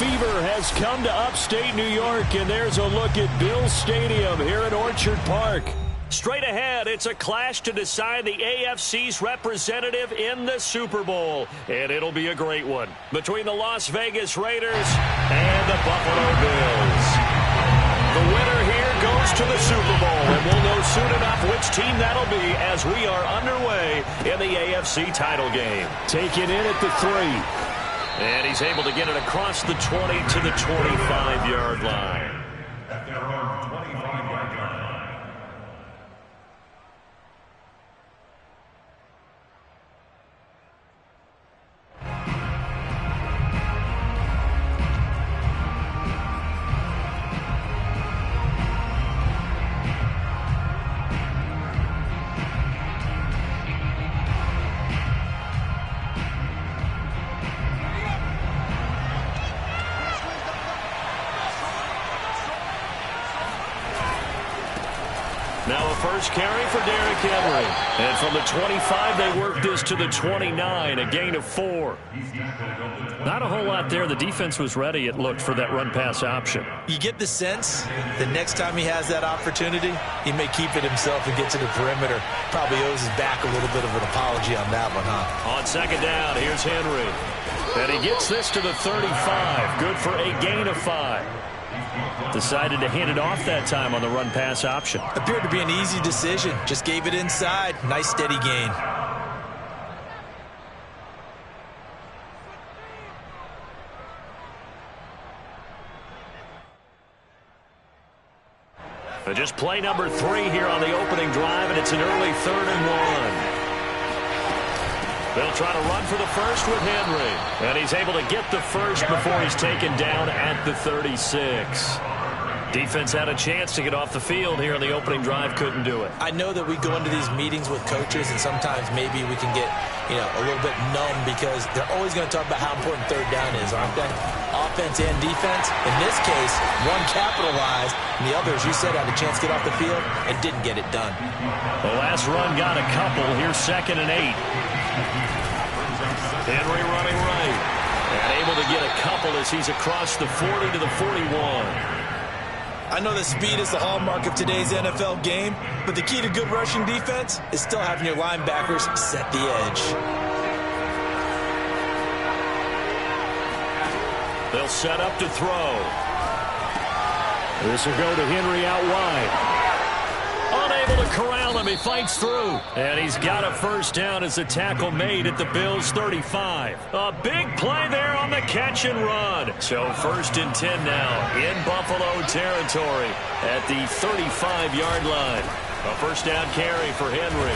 fever has come to upstate New York, and there's a look at Bills Stadium here at Orchard Park. Straight ahead, it's a clash to decide the AFC's representative in the Super Bowl. And it'll be a great one between the Las Vegas Raiders and the Buffalo Bills. The winner here goes to the Super Bowl, and we'll know soon enough which team that'll be as we are underway in the AFC title game. Taken in at the 3. And he's able to get it across the 20 to the 25-yard line. Now a first carry for Rpkillem. And from the 25, they work this to the 29, a gain of 4. Not a whole lot there. The defense was ready, it looked, for that run-pass option. You get the sense that next time he has that opportunity, he may keep it himself and get to the perimeter. Probably owes his back a little bit of an apology on that one, huh? On second down, here's Henry. And he gets this to the 35. Good for a gain of 5. Decided to hand it off that time on the run-pass option. Appeared to be an easy decision. Just gave it inside. Nice steady gain. Just play number 3 here on the opening drive, and it's an early 3rd and 1. They'll try to run for the first with Henry. And he's able to get the first before he's taken down at the 36. Defense had a chance to get off the field here on the opening drive, couldn't do it. I know that we go into these meetings with coaches, and sometimes maybe we can get, a little bit numb because they're always going to talk about how important third down is, aren't they? Offense and defense. In this case, one capitalized, and the other, as you said, had a chance to get off the field and didn't get it done. The last run got a couple. Here's 2nd and 8. Henry running right. And able to get a couple as he's across the 40 to the 41. I know that speed is the hallmark of today's NFL game, but the key to good rushing defense is still having your linebackers set the edge. They'll set up to throw. This will go to Henry out wide. Unable to corral him. He fights through. And he's got a first down as the tackle made at the Bills' 35. A big play there on the catch and run. So 1st and 10 now in Buffalo territory at the 35-yard line. A first down carry for Henry.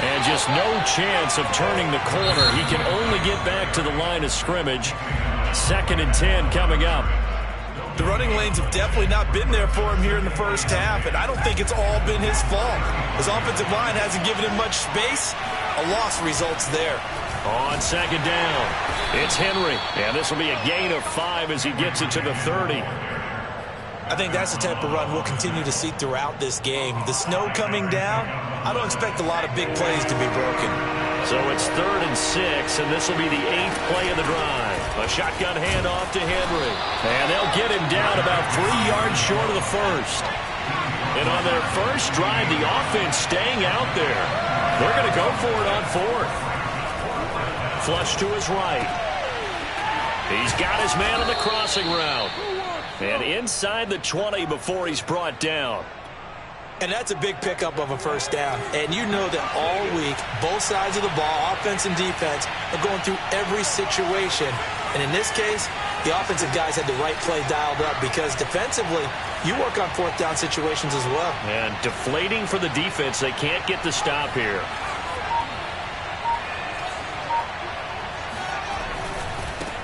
And just no chance of turning the corner. He can only get back to the line of scrimmage. 2nd and 10 coming up. The running lanes have definitely not been there for him here in the first half, and I don't think it's all been his fault. His offensive line hasn't given him much space. A loss results there. On 2nd down, it's Henry, and this will be a gain of 5 as he gets it to the 30. I think that's the type of run we'll continue to see throughout this game. The snow coming down, I don't expect a lot of big plays to be broken. So it's 3rd and 6, and this will be the 8th play of the drive. A shotgun handoff to Henry. And they'll get him down about 3 yards short of the first. And on their first drive, the offense staying out there. They're going to go for it on 4th. Flush to his right. He's got his man on the crossing route. And inside the 20 before he's brought down. And that's a big pickup of a first down. And you know that all week, both sides of the ball, offense and defense, are going through every situation. And in this case, the offensive guys had the right play dialed up because defensively, you work on 4th down situations as well. And deflating for the defense. They can't get the stop here.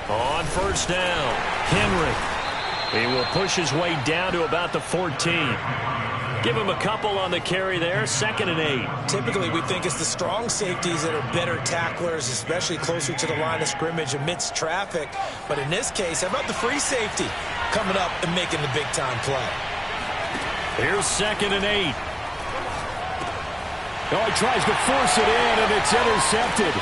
On first down, Henry. He will push his way down to about the 14. Give him a couple on the carry there. 2nd and 8. Typically, we think it's the strong safeties that are better tacklers, especially closer to the line of scrimmage amidst traffic. But in this case, how about the free safety coming up and making the big-time play? Here's 2nd and 8. Oh, he tries to force it in, and it's intercepted.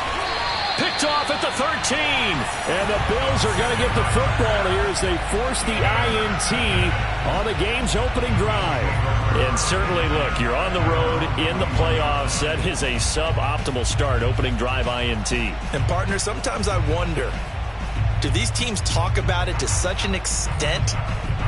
Picked off at the 13. And the Bills are going to get the football here as they force the INT on the game's opening drive. And certainly, look, you're on the road in the playoffs. That is a suboptimal start, opening drive INT. And, partner, sometimes I wonder, do these teams talk about it to such an extent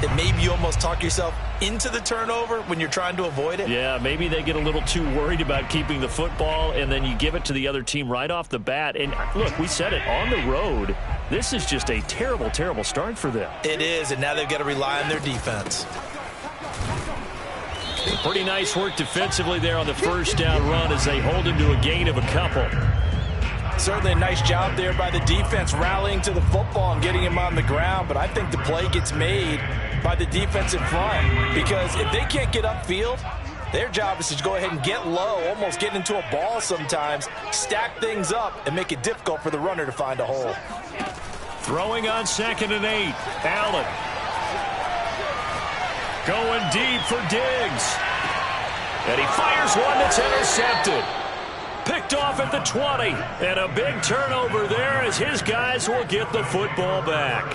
that maybe you almost talk yourself into the turnover when you're trying to avoid it? Yeah, maybe they get a little too worried about keeping the football, and then you give it to the other team right off the bat. And, look, we said it, on the road, this is just a terrible, terrible start for them. It is, and now they've got to rely on their defense. Pretty nice work defensively there on the first down run as they hold him to a gain of a couple. Certainly a nice job there by the defense rallying to the football and getting him on the ground, but I think the play gets made by the defensive front because if they can't get upfield, their job is to go ahead and get low, almost get into a ball sometimes, stack things up, and make it difficult for the runner to find a hole. Throwing on 2nd and 8. Allen. Going deep for Diggs. And he fires one that's intercepted. Picked off at the 20. And a big turnover there as his guys will get the football back.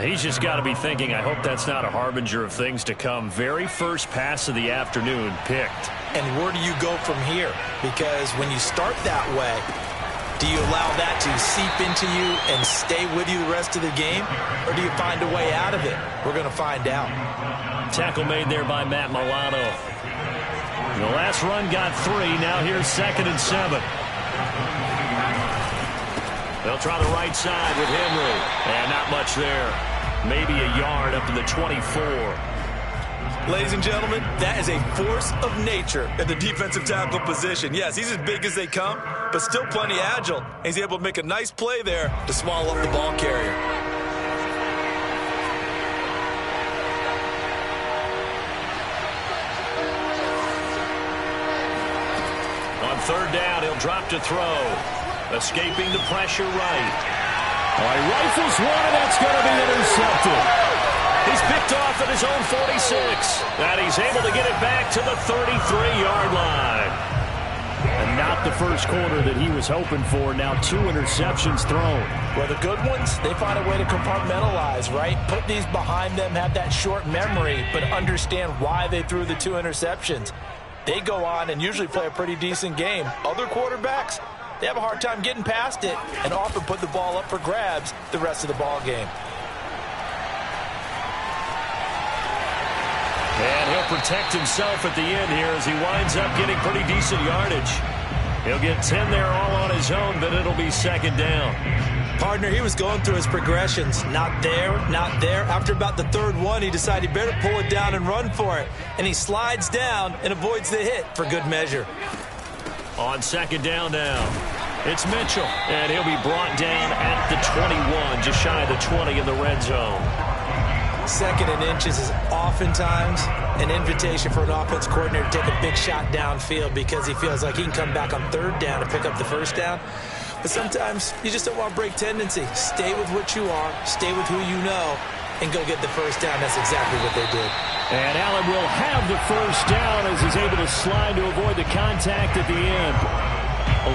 He's just got to be thinking, I hope that's not a harbinger of things to come. Very first pass of the afternoon picked. And where do you go from here? Because when you start that way, do you allow that to seep into you and stay with you the rest of the game? Or do you find a way out of it? We're going to find out. Tackle made there by Matt Milano. The last run got 3. Now here's 2nd and 7. They'll try the right side with Henry. And not much there. Maybe a yard up to the 24. Ladies and gentlemen, that is a force of nature at the defensive tackle position. Yes, he's as big as they come, but still plenty agile. He's able to make a nice play there to swallow up the ball carrier. On 3rd down, he'll drop to throw. Escaping the pressure right. All right, rifles one, and that's going to be intercepted. He's picked off at his own 46. And he's able to get it back to the 33-yard line. And not the first quarter that he was hoping for. Now 2 interceptions thrown. Well, the good ones, they find a way to compartmentalize, right? Put these behind them, have that short memory, but understand why they threw the 2 interceptions. They go on and usually play a pretty decent game. Other quarterbacks, they have a hard time getting past it and often put the ball up for grabs the rest of the ball game. And he'll protect himself at the end here as he winds up getting pretty decent yardage. He'll get 10 there all on his own, but it'll be 2nd down. Partner, he was going through his progressions. Not there, not there. After about the 3rd one, he decided he better pull it down and run for it. And he slides down and avoids the hit for good measure. On 2nd down now, it's Mitchell. And he'll be brought down at the 21, just shy of the 20 in the red zone. 2nd and inches is oftentimes an invitation for an offense coordinator to take a big shot downfield because he feels like he can come back on 3rd down and pick up the 1st down. But sometimes you just don't want to break tendency. Stay with what you are, stay with who you know, and go get the 1st down. That's exactly what they did. And Allen will have the 1st down as he's able to slide to avoid the contact at the end.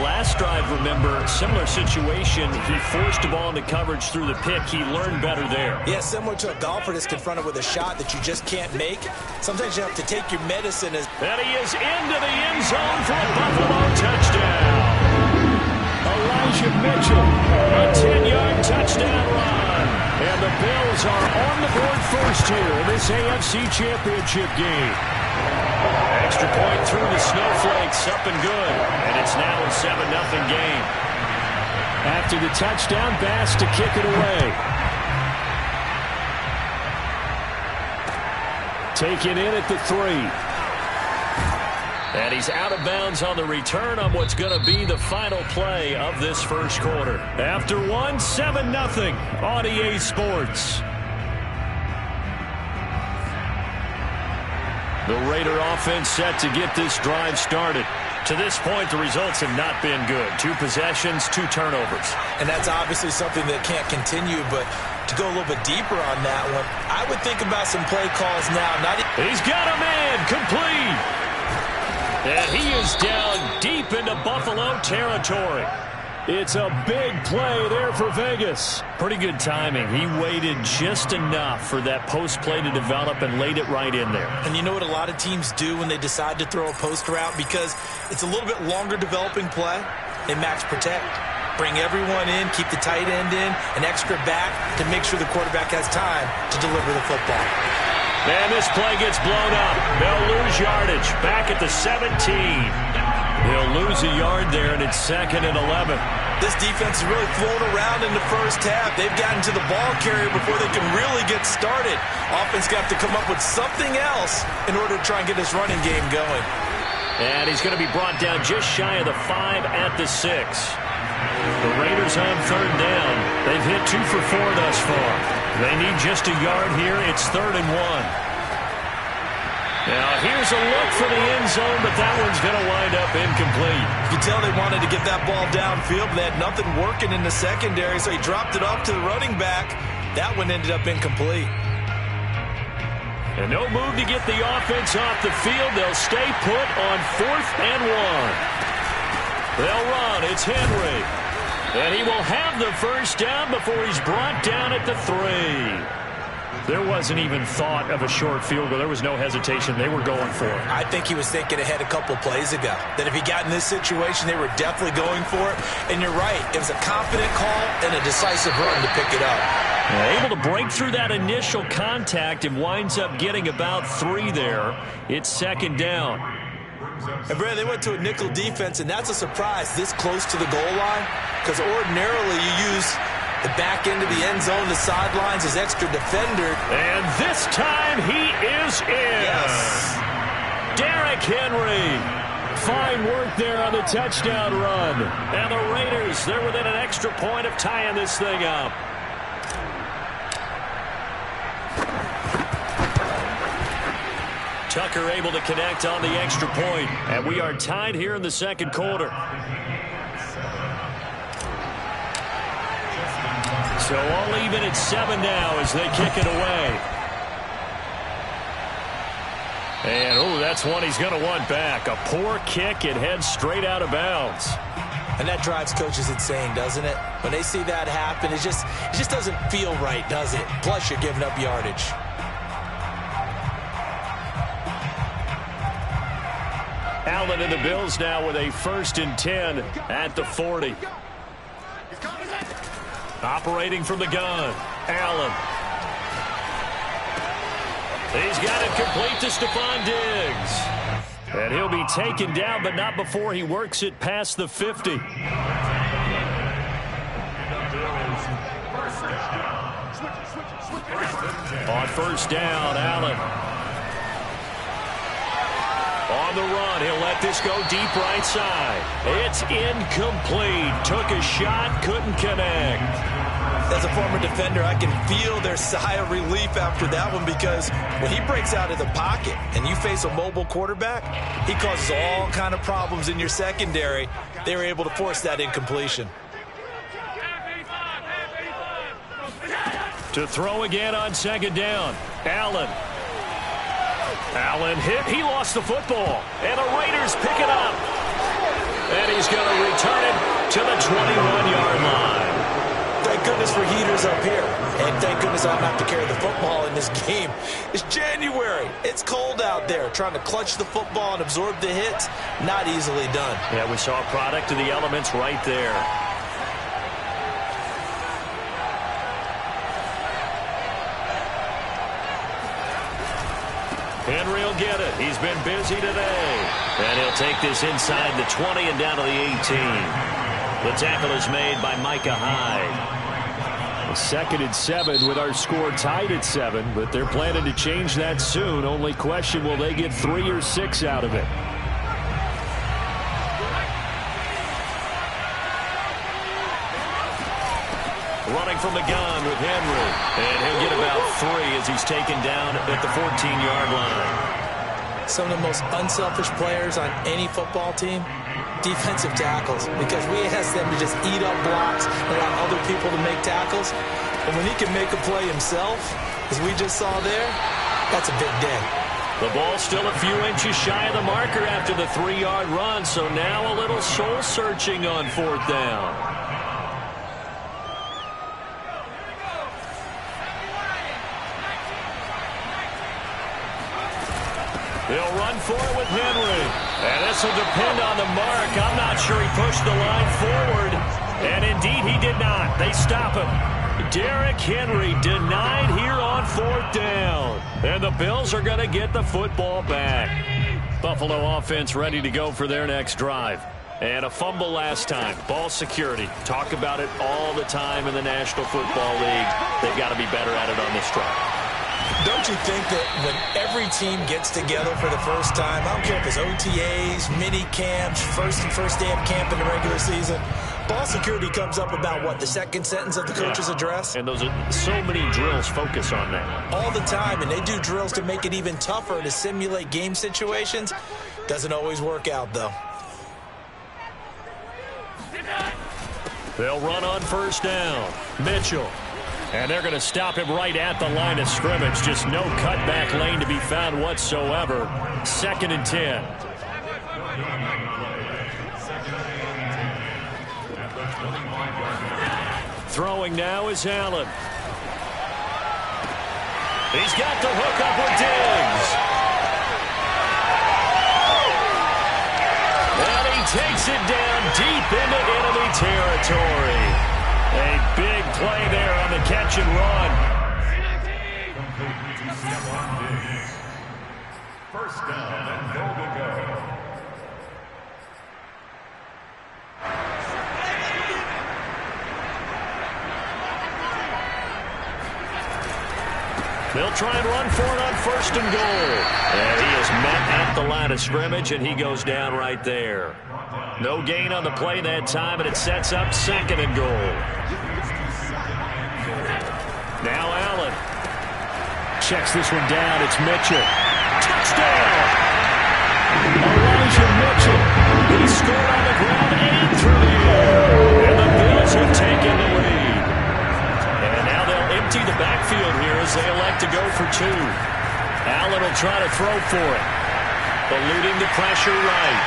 Last drive, remember, similar situation. He forced the ball into coverage through the pick. He learned better there. Yeah, similar to a golfer that's confronted with a shot that you just can't make. Sometimes you have to take your medicine. And he is into the end zone for a Buffalo touchdown. Elijah Mitchell, a 10-yard touchdown run. And the Bills are on the board first here in this AFC Championship game. Extra point through the Snowflakes, up and good. And it's now a 7-0 game. After the touchdown, Bass to kick it away. Taken in at the 3. And he's out of bounds on the return on what's going to be the final play of this first quarter. After 7-0 on EA Sports. The Raider offense set to get this drive started. To this point, the results have not been good. 2 possessions, 2 turnovers. And that's obviously something that can't continue, but to go a little bit deeper on that one, I would think about some play calls now. He's got a man, complete. And he is down deep into Buffalo territory. It's a big play there for Vegas. Pretty good timing. He waited just enough for that post play to develop and laid it right in there. And you know what a lot of teams do when they decide to throw a post route? Because it's a little bit longer developing play, they max protect. Bring everyone in, keep the tight end in, an extra back to make sure the quarterback has time to deliver the football. And this play gets blown up. They'll lose yardage. Back at the 17. They'll lose a yard there, and it's 2nd and 11. This defense is really flown around in the first half. They've gotten to the ball carrier before they can really get started. Offense got to come up with something else in order to try and get this running game going. And he's going to be brought down just shy of the 5 at the 6. The Raiders on 3rd down. They've hit 2 for 4 thus far. They need just a yard here. It's 3rd and 1. Now, here's a look for the end zone, but that one's going to wind up incomplete. You can tell they wanted to get that ball downfield, but they had nothing working in the secondary, so he dropped it off to the running back. That one ended up incomplete. And no move to get the offense off the field. They'll stay put on 4th and 1. They'll run. It's Henry. And he will have the first down before he's brought down at the 3. There wasn't even thought of a short field goal. There was no hesitation. They were going for it. I think he was thinking ahead a couple plays ago. That if he got in this situation, they were definitely going for it. And you're right. It was a confident call and a decisive run to pick it up. Able to break through that initial contact and winds up getting about 3 there. It's 2nd down. And, Brad, they went to a nickel defense, and that's a surprise this close to the goal line. Because ordinarily you use the back end of the end zone, the sidelines, as extra defender. And this time he is in. Yes. Derrick Henry. Fine work there on the touchdown run. And the Raiders, they're within an extra point of tying this thing up. Tucker able to connect on the extra point. And we are tied here in the 2nd quarter. So all even at 7 now as they kick it away. And, oh, that's one he's going to want back. A poor kick. It heads straight out of bounds. And that drives coaches insane, doesn't it? When they see that happen, it just doesn't feel right, does it? Plus, you're giving up yardage. Allen and the Bills now with a 1st and 10 at the 40. Operating from the gun, Allen. He's got it complete to Stephon Diggs. And he'll be taken down, but not before he works it past the 50. On 1st down, Allen. On the run, he'll let this go deep right side. It's incomplete. Took a shot, couldn't connect. As a former defender, I can feel their sigh of relief after that one, because when he breaks out of the pocket and you face a mobile quarterback, he causes all kind of problems in your secondary. They were able to force that incompletion. To throw again on 2nd down, Allen. Allen hit. He lost the football. And the Raiders pick it up. And he's going to return it to the 21-yard line. Thank goodness for heaters up here. And thank goodness I don't have to carry the football in this game. It's January. It's cold out there. Trying to clutch the football and absorb the hits, not easily done. Yeah, we saw a product of the elements right there. Henry will get it. He's been busy today. And he'll take this inside the 20 and down to the 18. The tackle is made by Micah Hyde. 2nd and 7 with our score tied at 7, but they're planning to change that soon. Only question, will they get 3 or 6 out of it? Running from the gun with Henry. And he'll get about 3 as he's taken down at the 14-yard line. Some of the most unselfish players on any football team, defensive tackles, because we ask them to just eat up blocks and allow other people to make tackles. And when he can make a play himself, as we just saw there, that's a big day. The ball still a few inches shy of the marker after the 3-yard run, so now a little soul-searching on 4th down. They'll run for it with Henry. And this will depend on the mark. I'm not sure he pushed the line forward. And indeed he did not. They stop him. Derrick Henry denied here on 4th down. And the Bills are going to get the football back. Buffalo offense ready to go for their next drive. And a fumble last time. Ball security. Talk about it all the time in the National Football League. They've got to be better at it on this drive. Don't you think that when every team gets together for the first time, I don't care if it's OTAs, mini camps, first day of camp in the regular season, ball security comes up about, what, the second sentence of the coach's address? And those are so many drills focus on that. All the time, and they do drills to make it even tougher to simulate game situations. Doesn't always work out, though. They'll run on 1st down. Mitchell. And they're going to stop him right at the line of scrimmage. Just no cutback lane to be found whatsoever. 2nd and 10. Throwing now is Allen. He's got the hook up with Diggs. And he takes it down deep into enemy territory. A big play there on the catch and run. 1st down and goal to go. They'll try and run for it on 1st and goal. And he is met at the line of scrimmage, and he goes down right there. No gain on the play that time, and it sets up 2nd and goal. Now Allen. Checks this one down. It's Mitchell. Touchdown! Elijah Mitchell. He scored on the ground and through the air. And the Bills have taken the lead. And now they'll empty the backfield here as they elect to go for 2. Allen will try to throw for it. Eluding the pressure right.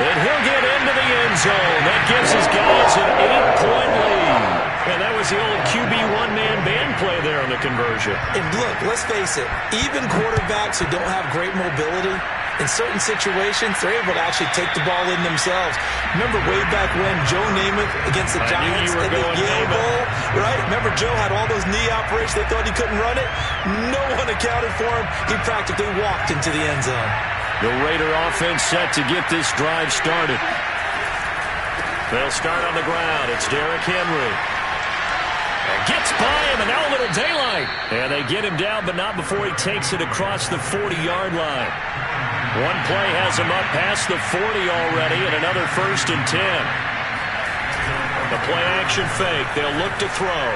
And he'll get into the end zone. That gives his guys an 8-point lead. And that was the old QB one-man band play there on the conversion. And look, let's face it, even quarterbacks who don't have great mobility, in certain situations, they're able to actually take the ball in themselves. Remember way back when Joe Namath against the Giants at the Yale Bowl, right? Remember Joe had all those knee operations. They thought he couldn't run it. No one accounted for him. He practically walked into the end zone. The Raider offense set to get this drive started. They'll start on the ground. It's Derrick Henry. And gets by him, and now a little daylight. And they get him down, but not before he takes it across the 40-yard line. One play has him up past the 40 already, and another 1st and 10. The play-action fake. They'll look to throw.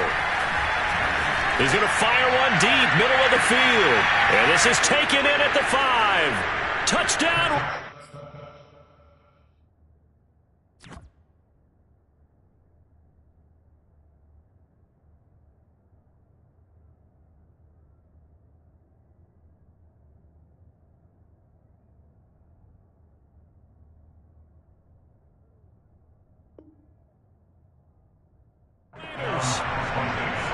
He's going to fire one deep, middle of the field. And this is taken in at the 5. Touchdown!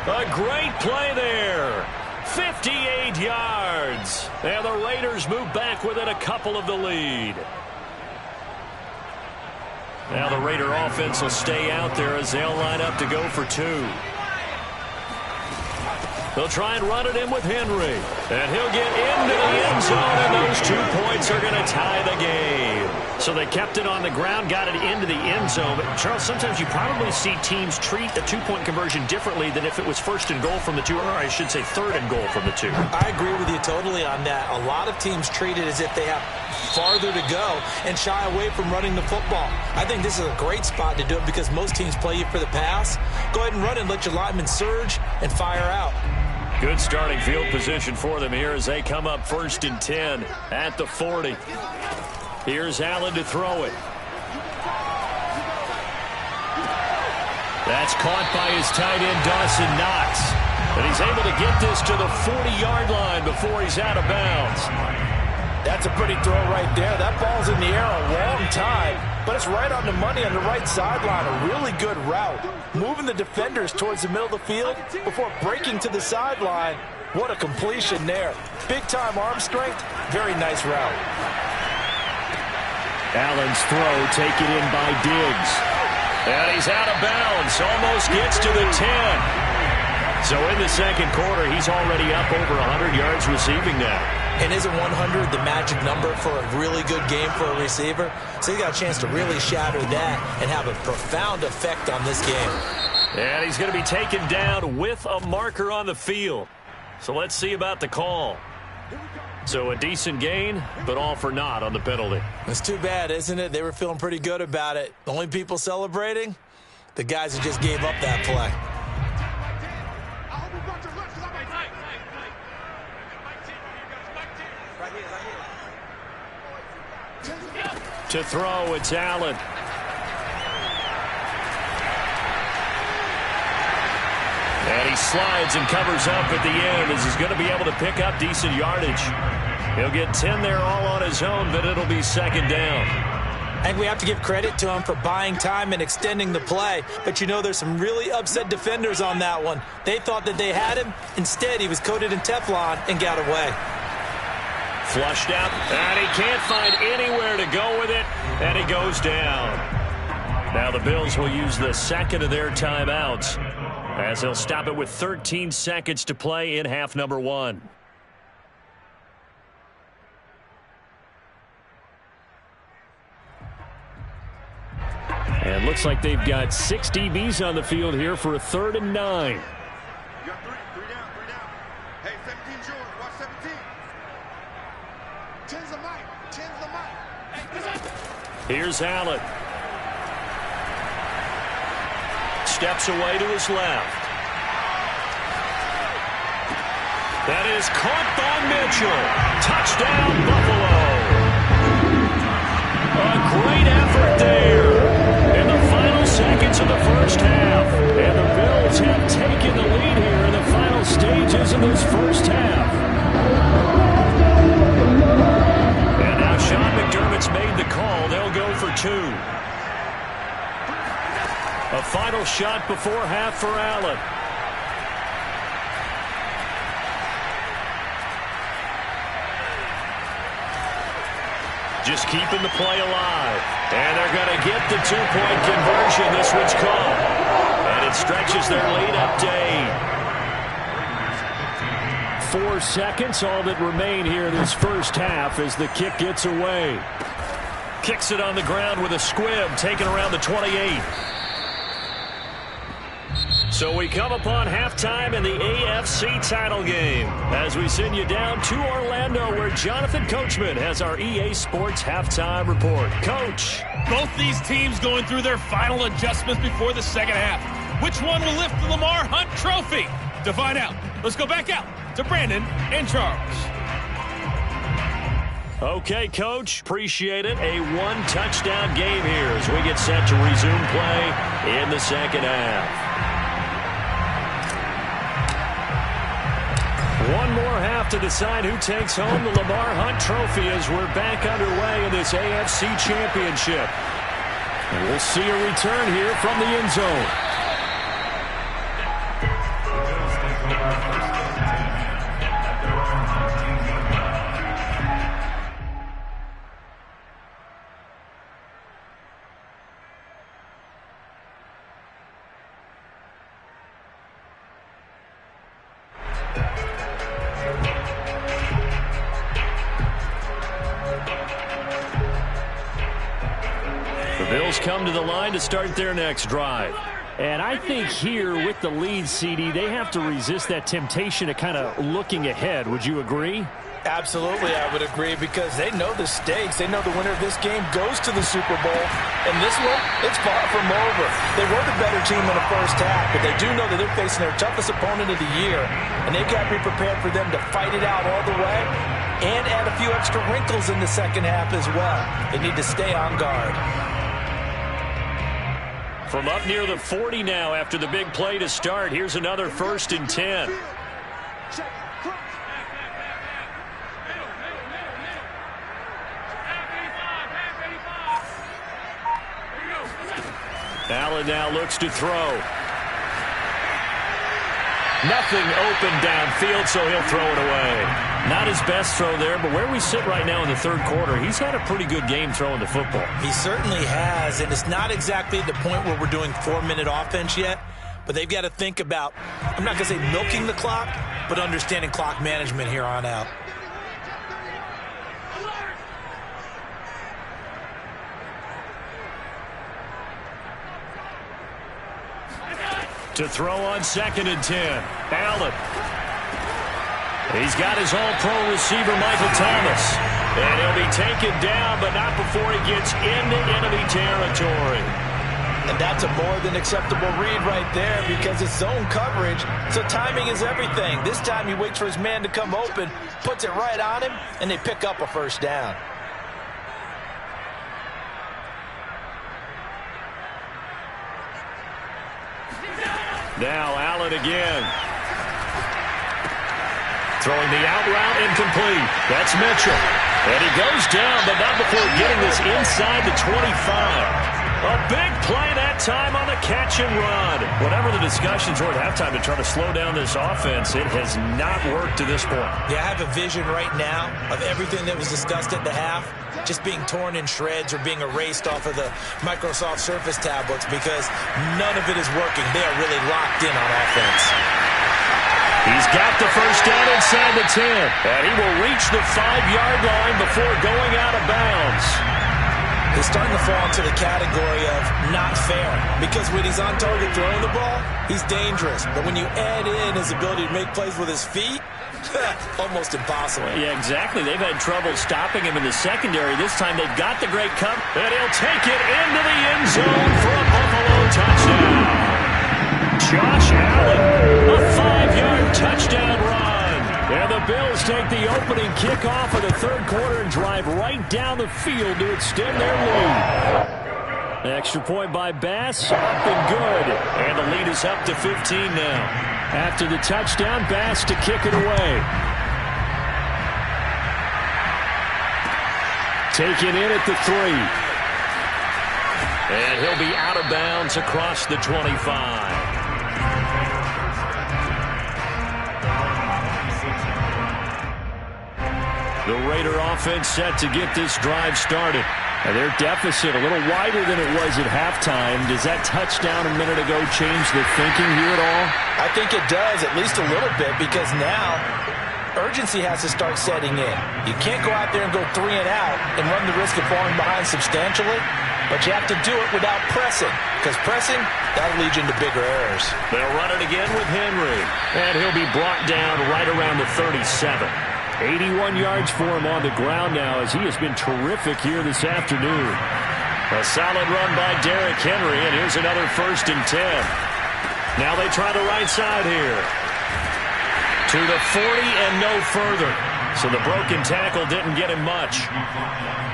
A great play there. 58 yards. And the Raiders move back within a couple of the lead. Now the Raider offense will stay out there as they'll line up to go for 2. They'll try and run it in with Henry. And he'll get into the end zone, and those 2 points are going to tie the game. So they kept it on the ground, got it into the end zone. But, Charles, sometimes you probably see teams treat a 2-point conversion differently than if it was 1st and goal from the 2, or I should say 3rd and goal from the 2. I agree with you totally on that. A lot of teams treat it as if they have farther to go and shy away from running the football. I think this is a great spot to do it because most teams play you for the pass. Go ahead and run it and let your linemen surge and fire out. Good starting field position for them here as they come up 1st and 10 at the 40. Here's Allen to throw it. That's caught by his tight end, Dawson Knox. And he's able to get this to the 40-yard line before he's out of bounds. That's a pretty throw right there. That ball's in the air a long time, but it's right on the money on the right sideline. A really good route. Moving the defenders towards the middle of the field before breaking to the sideline. What a completion there. Big-time arm strength. Very nice route. Allen's throw taken in by Diggs. And he's out of bounds. Almost gets to the 10. So in the second quarter, he's already up over 100 yards receiving now. And isn't 100 the magic number for a really good game for a receiver? So he got a chance to really shatter that and have a profound effect on this game. And he's going to be taken down with a marker on the field. So let's see about the call. So a decent gain, but all for naught on the penalty. It's too bad, isn't it? They were feeling pretty good about it. The only people celebrating, the guys who just gave up that play. To throw, it's Allen. And he slides and covers up at the end as he's going to be able to pick up decent yardage. He'll get 10 there all on his own, but it'll be second down. I think we have to give credit to him for buying time and extending the play. But, you know, there's some really upset defenders on that one. They thought that they had him. Instead, he was coated in Teflon and got away. Flushed out, and he can't find anywhere to go with it, and he goes down. Now the Bills will use the second of their timeouts as they'll stop it with 13 seconds to play in half number 1. And looks like they've got 6 DBs on the field here for a 3rd and 9. You got three down. Hey, 17's yours. Watch 17. 10's the mic. 10's the mic. Here's Allen. Steps away to his left. That is caught by Mitchell. Touchdown, Buffalo. A great effort there in the final seconds of the first half. And the Bills have taken the lead here in the final stages of this first half. And now Sean McDermott's made the call. They'll go for 2. A final shot before half for Allen. Just keeping the play alive. And they're going to get the 2-point conversion. This one's caught. And it stretches their lead up to 8. 4 seconds, all that remain here in this first half as the kick gets away. Kicks it on the ground with a squib, taken around the 28. So we come upon halftime in the AFC title game as we send you down to Orlando where Jonathan Coachman has our EA Sports halftime report. Coach. Both these teams going through their final adjustments before the second half. Which one will lift the Lamar Hunt Trophy? To find out, let's go back out to Brandon and Charles. Okay, Coach. Appreciate it. A 1-touchdown game here as we get set to resume play in the second half. One more half to decide who takes home the Lamar Hunt Trophy as we're back underway in this AFC Championship. And we'll see a return here from the end zone. Come to the line to start their next drive. And I think here with the lead, CD, they have to resist that temptation of kind of looking ahead. Would you agree? Absolutely, I would agree, because they know the stakes. They know the winner of this game goes to the Super Bowl. And this one, it's far from over. They were the better team in the first half, but they do know that they're facing their toughest opponent of the year. And they've got to be prepared for them to fight it out all the way and add a few extra wrinkles in the second half as well. They need to stay on guard. From up near the 40 now after the big play to start. Here's another 1st and 10. Allen now looks to throw. Nothing open downfield, so he'll throw it away. Not his best throw there, but where we sit right now in the third quarter, he's had a pretty good game throwing the football. He certainly has, and it's not exactly at the point where we're doing 4-minute offense yet, but they've got to think about, I'm not going to say milking the clock, but understanding clock management here on out. To throw on 2nd and 10. Allen. He's got his all-pro receiver, Michael Thomas. And he'll be taken down, but not before he gets into enemy territory. And that's a more than acceptable read right there because it's zone coverage, so timing is everything. This time he waits for his man to come open, puts it right on him, and they pick up a 1st down. Now Allen again. Throwing the out route incomplete. That's Mitchell. And he goes down, but not before getting this inside the 25. A big play that time on the catch and run. Whatever the discussions were at halftime to try to slow down this offense, it has not worked to this point. Yeah, I have a vision right now of everything that was discussed at the half just being torn in shreds or being erased off of the Microsoft Surface tablets because none of it is working. They are really locked in on offense. He's got the 1st down inside the 10. And he will reach the 5-yard line before going out of bounds. He's starting to fall into the category of not fair because when he's on target throwing the ball, he's dangerous. But when you add in his ability to make plays with his feet, almost impossible. Yeah, exactly. They've had trouble stopping him in the secondary. This time they've got the great cover, and he'll take it into the end zone for a Buffalo touchdown. Josh Allen, a 5-yard touchdown run. And the Bills take the opening kickoff of the third quarter and drive right down the field to extend their lead. Extra point by Bass, up and good. And the lead is up to 15 now. After the touchdown, Bass to kick it away. Taken in at the 3. And he'll be out of bounds across the 25. The Raider offense set to get this drive started. And their deficit a little wider than it was at halftime. Does that touchdown a minute ago change the thinking here at all? I think it does, at least a little bit, because now urgency has to start setting in. You can't go out there and go 3 and out and run the risk of falling behind substantially, but you have to do it without pressing, because pressing, that'll lead you into bigger errors. They'll run it again with Henry, and he'll be brought down right around the 37. 81 yards for him on the ground now as he has been terrific here this afternoon. A solid run by Derrick Henry, and here's another 1st and 10. Now they try the right side here. To the 40 and no further. So the broken tackle didn't get him much.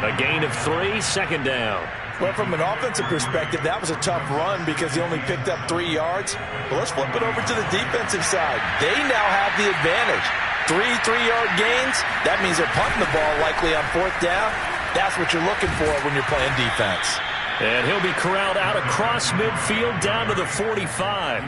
A gain of 3, 2nd down. Well, from an offensive perspective, that was a tough run because he only picked up 3 yards. But let's flip it over to the defensive side. They now have the advantage. 3 3-yard gains, that means they're punting the ball likely on 4th down. That's what you're looking for when you're playing defense. And he'll be corralled out across midfield down to the 45.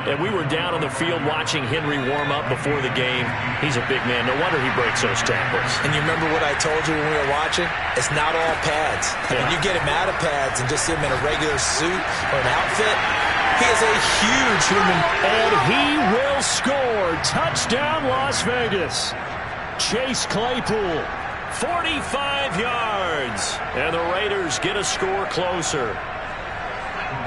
And we were down on the field watching Henry warm up before the game. He's a big man. No wonder he breaks those tackles. And you remember what I told you when we were watching? It's not all pads. Yeah. When you get him out of pads and just see him in a regular suit or an outfit, he is a huge human. And he will score. Touchdown, Las Vegas. Chase Claypool, 45 yards. And the Raiders get a score closer.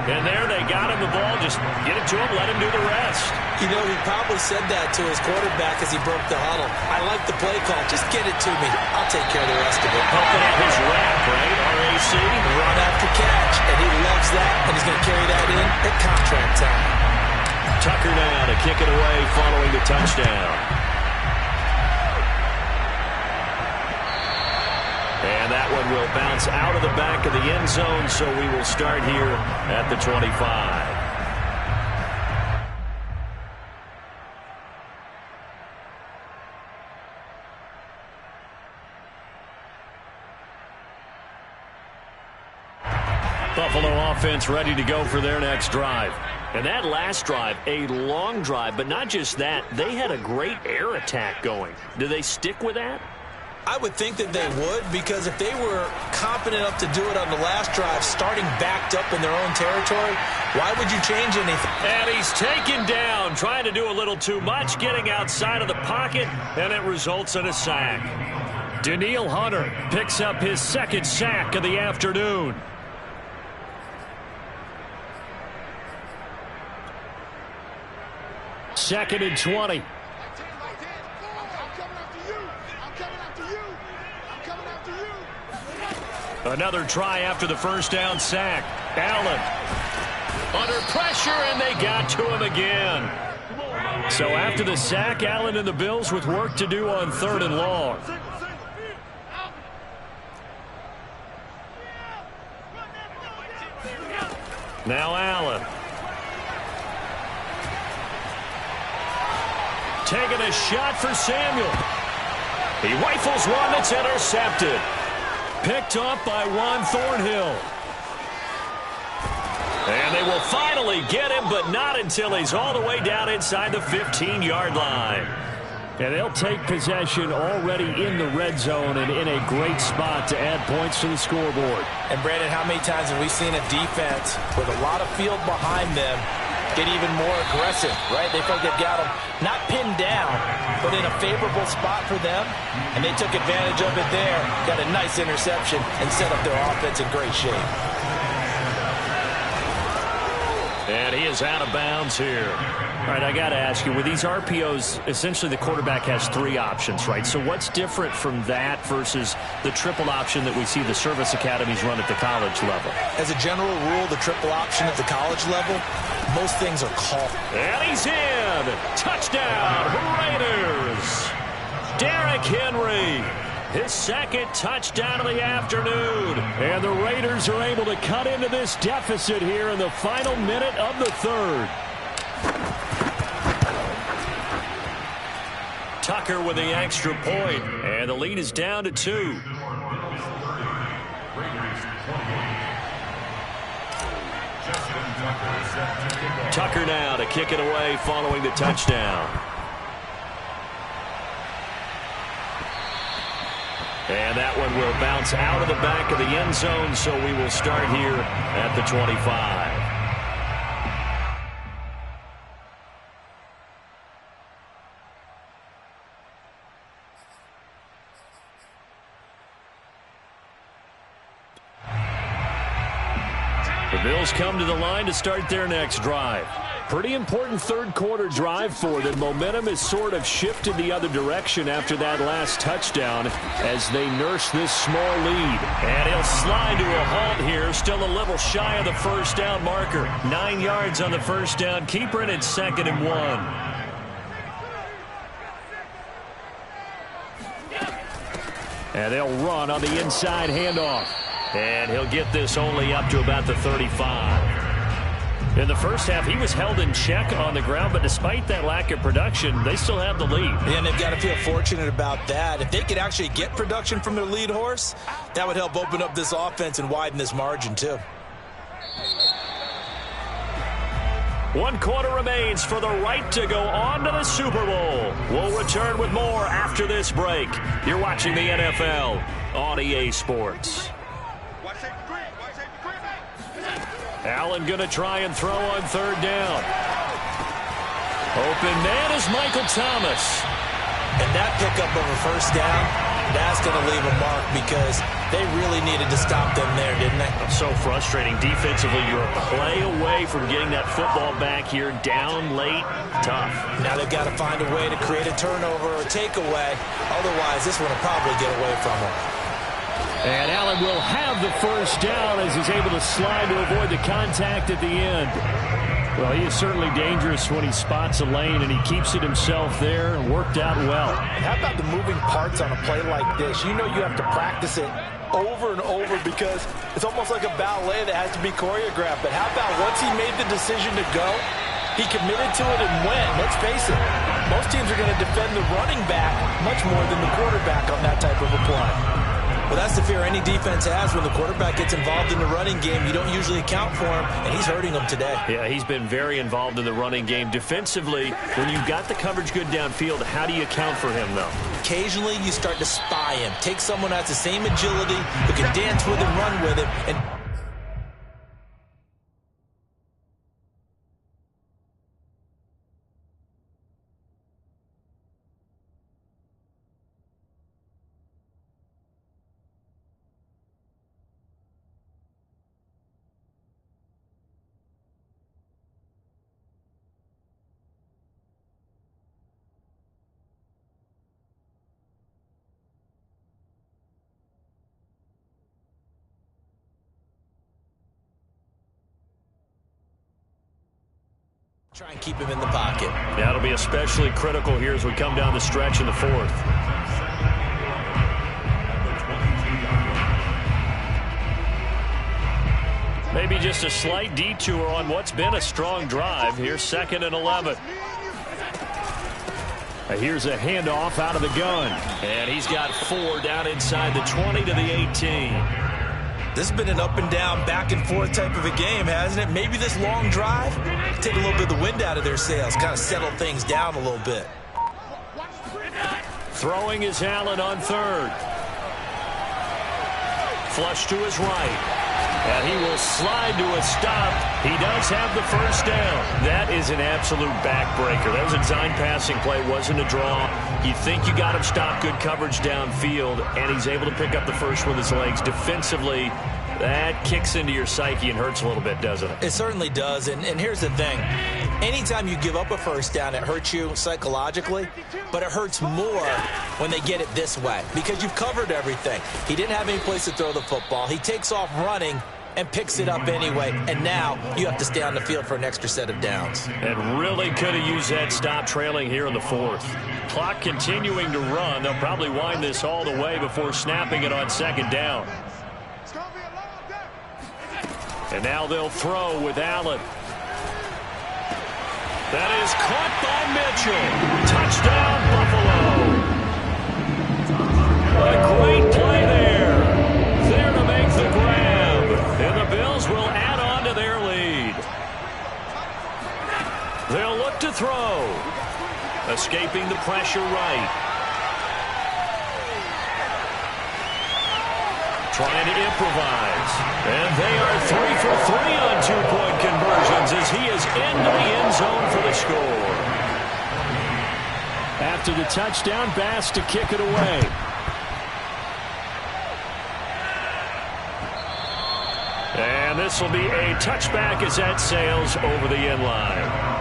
And there they got him the ball. Just get it to him, let him do the rest. You know, he probably said that to his quarterback as he broke the huddle. I like the play call. Just get it to me. I'll take care of the rest of it. Helping out his rap, right? RAC. Run after catch. And he loves that. And he's going to carry that in at contract time. Tucker now to kick it away following the touchdown. And that one will bounce out of the back of the end zone, so we will start here at the 25. Buffalo offense ready to go for their next drive. And that last drive, a long drive, but not just that, they had a great air attack going. Do they stick with that? I would think that they would, because if they were confident enough to do it on the last drive, starting backed up in their own territory, why would you change anything? And he's taken down, trying to do a little too much, getting outside of the pocket, and it results in a sack. Danielle Hunter picks up his second sack of the afternoon. Second and 20. Another try after the first down sack. Allen under pressure, and they got to him again. So after the sack, Allen and the Bills with work to do on 3rd and long. Now Allen. Taking a shot for Samuel. He rifles one that's intercepted. Picked up by Juan Thornhill. And they will finally get him, but not until he's all the way down inside the 15-yard line. And they'll take possession already in the red zone and in a great spot to add points to the scoreboard. And, Brandon, how many times have we seen a defense with a lot of field behind them get even more aggressive, right? They felt they've got them not pinned down, but in a favorable spot for them, and they took advantage of it there, got a nice interception, and set up their offense in great shape. And he is out of bounds here. All right, I got to ask you, with these RPOs, essentially the quarterback has 3 options, right? So what's different from that versus the triple option that we see the service academies run at the college level? As a general rule, the triple option at the college level, most things are called. And he's in. Touchdown, Raiders. Derrick Henry, his second touchdown of the afternoon. And the Raiders are able to cut into this deficit here in the final minute of the 3rd. Tucker with the extra point, and the lead is down to 2. Tucker now to kick it away following the touchdown. And that one will bounce out of the back of the end zone, so we will start here at the 25. The Bills come to the line to start their next drive. Pretty important third quarter drive for them. Momentum has sort of shifted the other direction after that last touchdown as they nurse this small lead. And he'll slide to a halt here, still a little shy of the first down marker. 9 yards on the first down. Keeper in at 2nd and 1. And they'll run on the inside handoff. And he'll get this only up to about the 35. In the first half, he was held in check on the ground, but despite that lack of production, they still have the lead. Yeah, and they've got to feel fortunate about that. If they could actually get production from their lead horse, that would help open up this offense and widen this margin, too. 1 quarter remains for the right to go on to the Super Bowl. We'll return with more after this break. You're watching the NFL on EA Sports. Allen going to try and throw on 3rd down. Open man is Michael Thomas. And that pickup of a first down, that's going to leave a mark because they really needed to stop them there, didn't they? So frustrating. Defensively, you're a play away from getting that football back here down late. Tough. Now they've got to find a way to create a turnover or takeaway. Otherwise, this one will probably get away from them. And Allen will have the first down as he's able to slide to avoid the contact at the end. Well, he is certainly dangerous when he spots a lane, and he keeps it himself there and worked out well. And how about the moving parts on a play like this? You know you have to practice it over and over because it's almost like a ballet that has to be choreographed. But how about once he made the decision to go, he committed to it and went. Let's face it, most teams are going to defend the running back much more than the quarterback on that type of a play. Well, that's the fear any defense has when the quarterback gets involved in the running game. You don't usually account for him, and he's hurting them today. Yeah, he's been very involved in the running game. Defensively, when you've got the coverage good downfield, how do you account for him, though? Occasionally, you start to spy him. Take someone who has the same agility, who can dance with him, run with him, and try and keep him in the pocket. That'll be especially critical here as we come down the stretch in the fourth. Maybe just a slight detour on what's been a strong drive. Here's 2nd and 11. Here's a handoff out of the gun. And he's got 4 down inside the 20 to the 18. This has been an up-and-down, back-and-forth type of a game, hasn't it? Maybe this long drive take a little bit of the wind out of their sails, kind of settle things down a little bit. Throwing is Allen on 3rd. Flush to his right. And he will slide to a stop. He does have the first down. That is an absolute backbreaker. That was a design passing play. Wasn't a draw. You think you got him stopped, good coverage downfield, and he's able to pick up the first with his legs. Defensively, that kicks into your psyche and hurts a little bit, doesn't it? It certainly does, and here's the thing. Anytime you give up a first down, it hurts you psychologically, but it hurts more when they get it this way because you've covered everything. He didn't have any place to throw the football. He takes off running and picks it up anyway, and now you have to stay on the field for an extra set of downs. And really could have used that stop trailing here in the fourth. Clock continuing to run. They'll probably wind this all the way before snapping it on 2nd down. And now they'll throw with Allen. That is caught by Mitchell. Touchdown, Buffalo. A great play there. There to make the grab. And the Bills will add on to their lead. They'll look to throw. Escaping the pressure right. Trying to improvise. And they are 3 for 3 on 2-point conversions as he is into the end zone for the score. After the touchdown, Bass to kick it away. And this will be a touchback as that sails over the end line.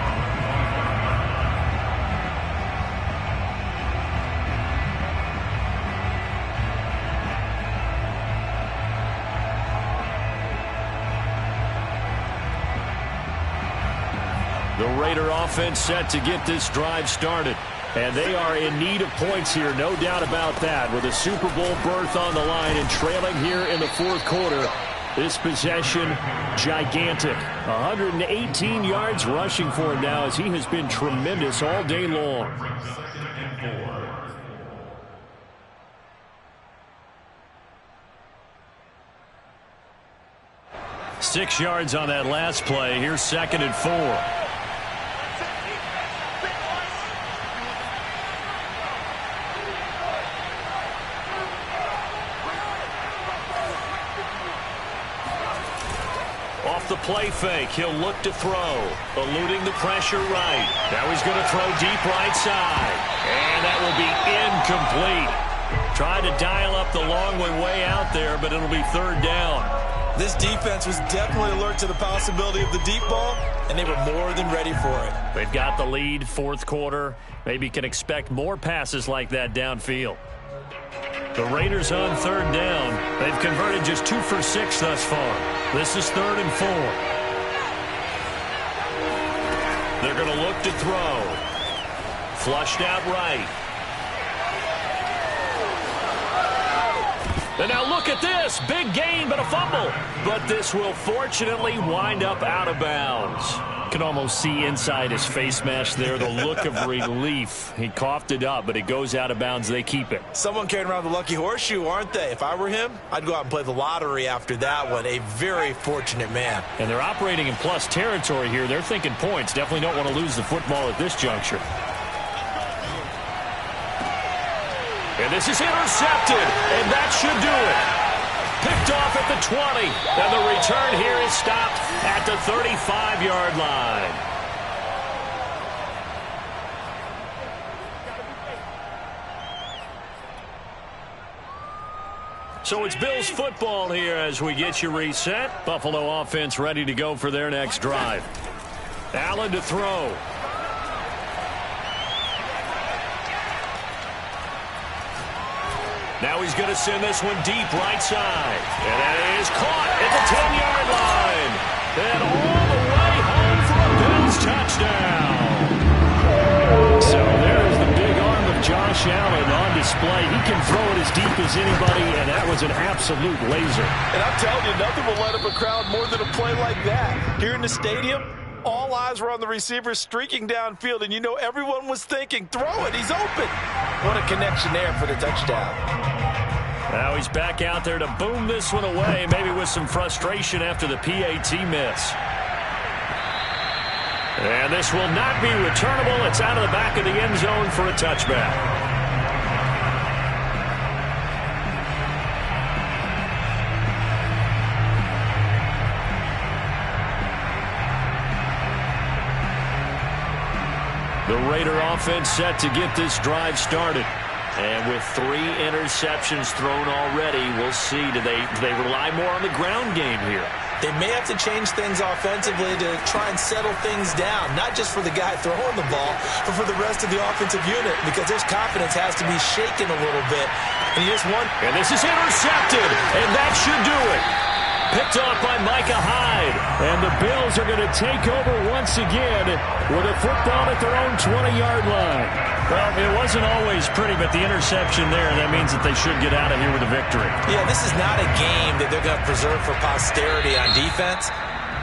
The Raider offense set to get this drive started. And they are in need of points here, no doubt about that. With a Super Bowl berth on the line and trailing here in the fourth quarter. This possession, gigantic. 118 yards rushing for him now as he has been tremendous all day long. 6 yards on that last play. Here's 2nd and 4. Off the play fake, he'll look to throw. Eluding the pressure right. Now he's going to throw deep right side. And that will be incomplete. Tried to dial up the long way out there, but it'll be 3rd down. This defense was definitely alert to the possibility of the deep ball, and they were more than ready for it. They've got the lead, fourth quarter. Maybe can expect more passes like that downfield. The Raiders on 3rd down. They've converted just 2 for 6 thus far. This is 3rd and 4. They're going to look to throw. Flushed out right. And now look at this. Big gain, but a fumble. But this will fortunately wind up out of bounds. Can almost see inside his face mask there, the look of relief. He coughed it up, but it goes out of bounds. They keep it. Someone carrying around the lucky horseshoe, aren't they? If I were him, I'd go out and play the lottery after that one. A very fortunate man. And they're operating in plus territory here. They're thinking points. Definitely don't want to lose the football at this juncture. And this is intercepted, and that should do it. Picked off at the 20, and the return here is stopped at the 35-yard line. So it's Bills football here as we get you reset. Buffalo offense ready to go for their next drive. Allen to throw. Now he's going to send this one deep right side. And that is caught at the 10-yard line. And all the way home for a Bills touchdown. So there's the big arm of Josh Allen on display. He can throw it as deep as anybody, and that was an absolute laser. And I'm telling you, nothing will light up a crowd more than a play like that. Here in the stadium, all eyes were on the receiver streaking downfield, and you know everyone was thinking, throw it, he's open. What a connection there for the touchdown. Now he's back out there to boom this one away, maybe with some frustration after the PAT miss. And this will not be returnable. It's out of the back of the end zone for a touchback. The Raider offense set to get this drive started. And with 3 interceptions thrown already, we'll see. Do they rely more on the ground game here? They may have to change things offensively to try and settle things down, not just for the guy throwing the ball, but for the rest of the offensive unit, because their confidence has to be shaken a little bit. And he just won. And this is intercepted, and that should do it. Picked off by Micah Hyde. And the Bills are going to take over once again with a football at their own 20-yard line. Well, it wasn't always pretty, but the interception there, that means that they should get out of here with a victory. Yeah, this is not a game that they're going to preserve for posterity on defense,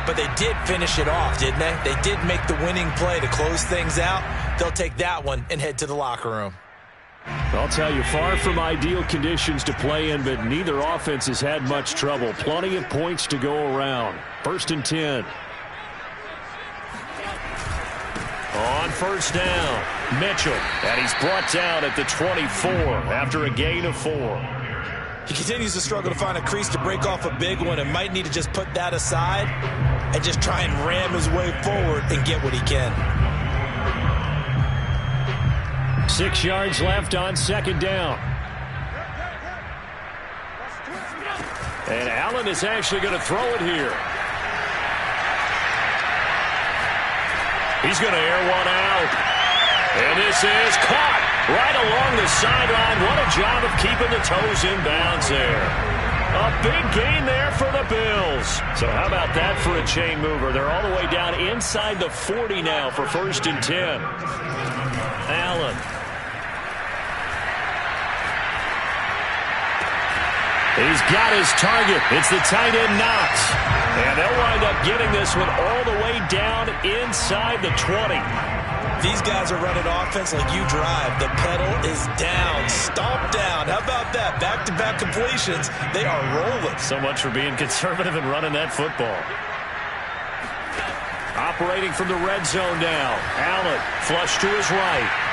but they did finish it off, didn't they? They did make the winning play to close things out. They'll take that one and head to the locker room. I'll tell you, far from ideal conditions to play in, but neither offense has had much trouble. Plenty of points to go around. 1st and 10. On first down, Mitchell. And he's brought down at the 24 after a gain of 4. He continues to struggle to find a crease to break off a big one and might need to just put that aside and just try and ram his way forward and get what he can. 6 yards left on 2nd down. And Allen is actually going to throw it here. He's going to air one out. And this is caught right along the sideline. What a job of keeping the toes in bounds there. A big gain there for the Bills. So how about that for a chain mover? They're all the way down inside the 40 now for 1st and 10. Allen. He's got his target. It's the tight end Knox. And they'll wind up getting this one all the way down inside the 20. These guys are running offense like you drive. The pedal is down, stomp down. How about that? Back-to-back completions. They are rolling. So much for being conservative and running that football. Operating from the red zone now. Allen, flush to his right.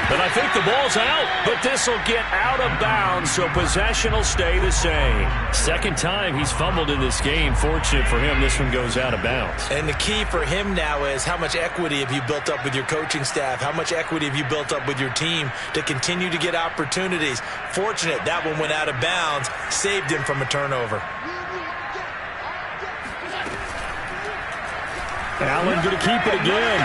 And I think the ball's out, but this will get out of bounds, so possession will stay the same. 2nd time he's fumbled in this game. Fortunate for him, this one goes out of bounds. And the key for him now is how much equity have you built up with your coaching staff? How much equity have you built up with your team to continue to get opportunities? Fortunate that one went out of bounds, saved him from a turnover. Allen going to keep it again.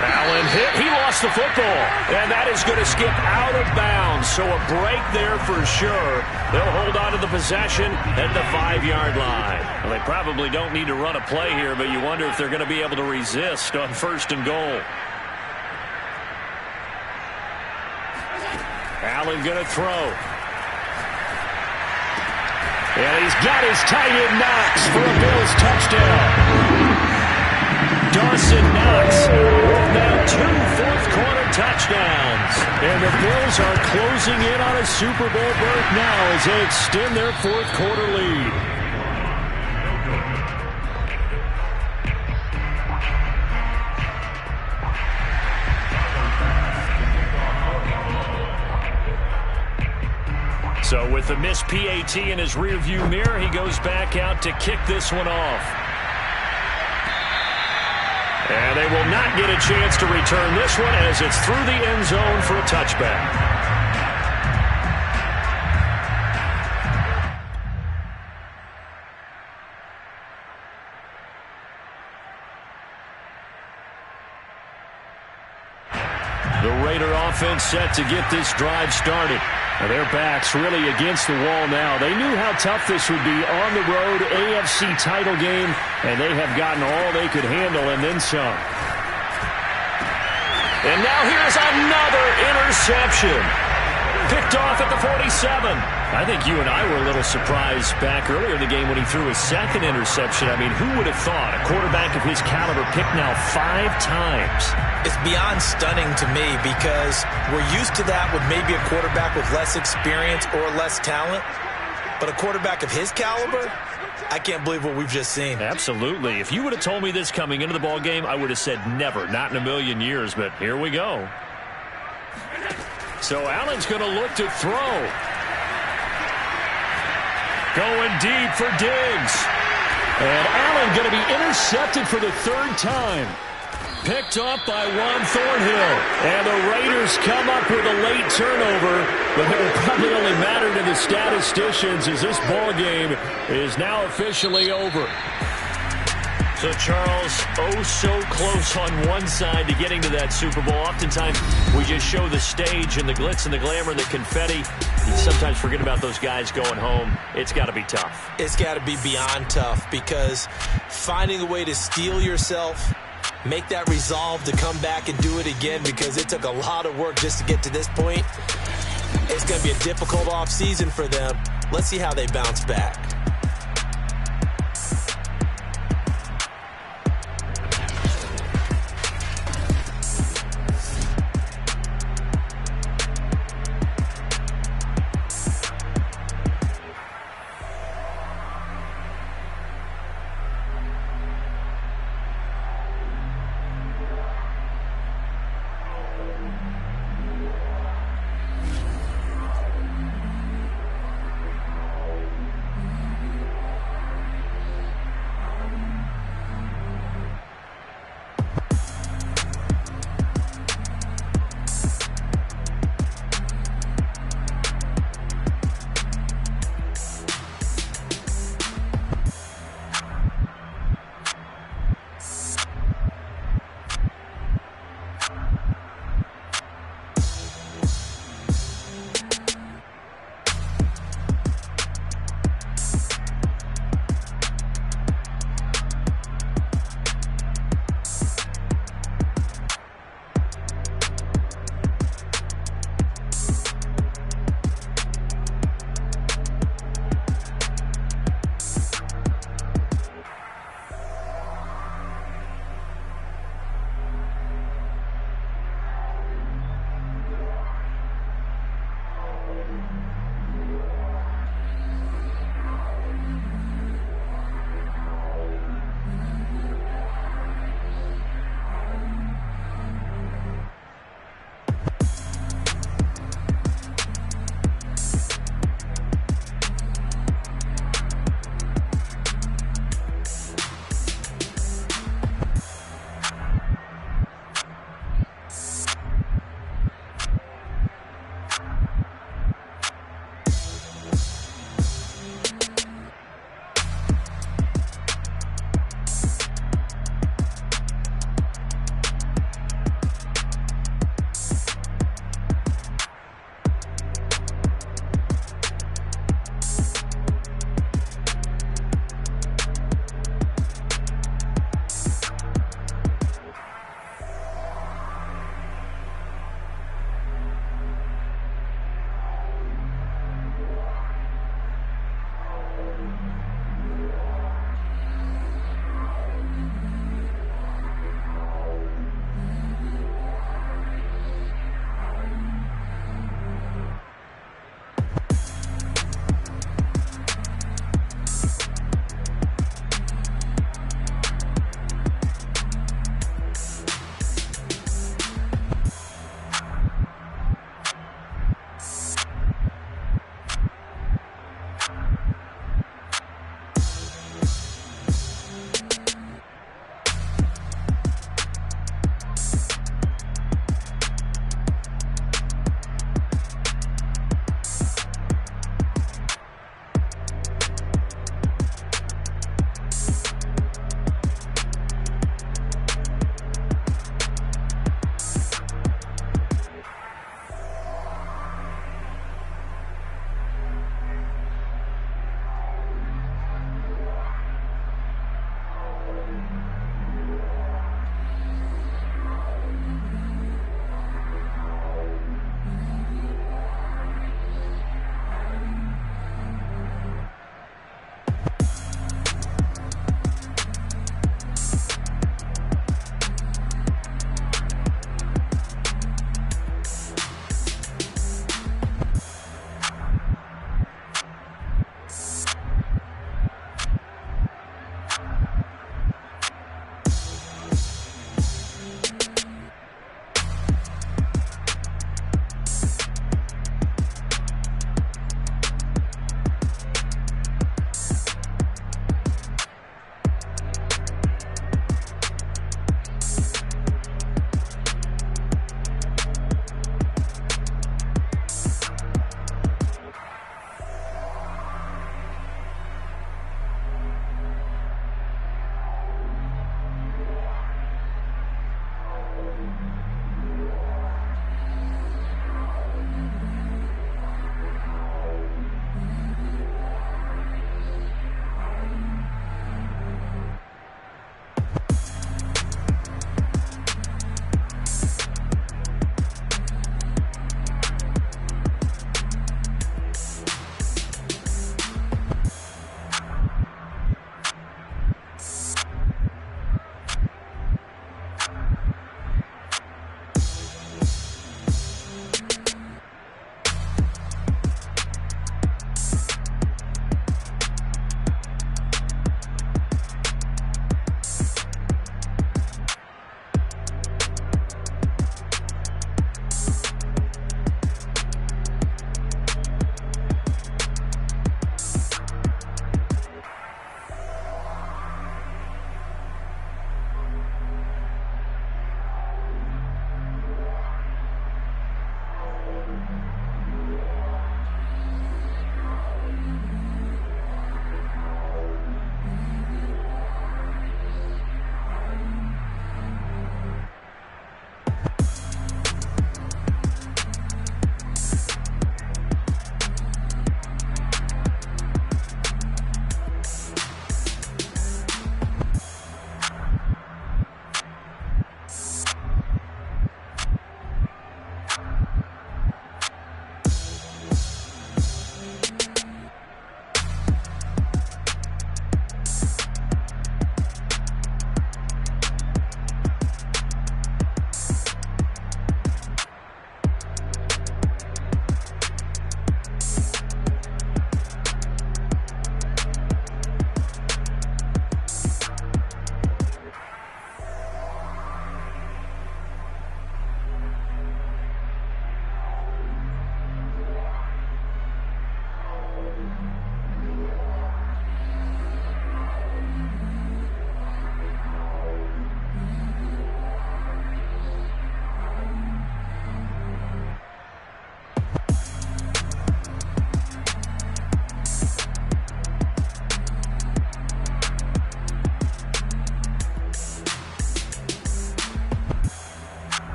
Allen hit. He lost the football. And that is going to skip out of bounds. So a break there for sure. They'll hold on to the possession at the 5-yard line. Well, they probably don't need to run a play here, but you wonder if they're going to be able to resist on 1st and goal. Allen going to throw. And he's got his tight end Knox for a Bills touchdown. Dawson Knox with now 2 fourth-quarter touchdowns. And the Bills are closing in on a Super Bowl berth now as they extend their fourth-quarter lead. So with the missed PAT in his rearview mirror, he goes back out to kick this one off. And they will not get a chance to return this one as it's through the end zone for a touchback. The Raider offense set to get this drive started. Their backs really against the wall now. They knew how tough this would be on the road, AFC title game, and they have gotten all they could handle and then some. And now here's another interception. Picked off at the 47. I think you and I were a little surprised back earlier in the game when he threw his second interception. I mean, who would have thought a quarterback of his caliber picked now 5 times? It's beyond stunning to me because we're used to that with maybe a quarterback with less experience or less talent. But a quarterback of his caliber, I can't believe what we've just seen. Absolutely. If you would have told me this coming into the ball game, I would have said never, not in a million years. But here we go. So Allen's going to look to throw. Going deep for Diggs. And Allen going to be intercepted for the 3rd time. Picked off by Juan Thornhill. And the Raiders come up with a late turnover, but it will probably only matter to the statisticians as this ball game is now officially over. So, Charles, oh so close on one side to getting to that Super Bowl. Oftentimes, we just show the stage and the glitz and the glamour and the confetti. You sometimes forget about those guys going home. It's got to be tough. It's got to be beyond tough because finding a way to steel yourself, make that resolve to come back and do it again because it took a lot of work just to get to this point. It's going to be a difficult offseason for them. Let's see how they bounce back.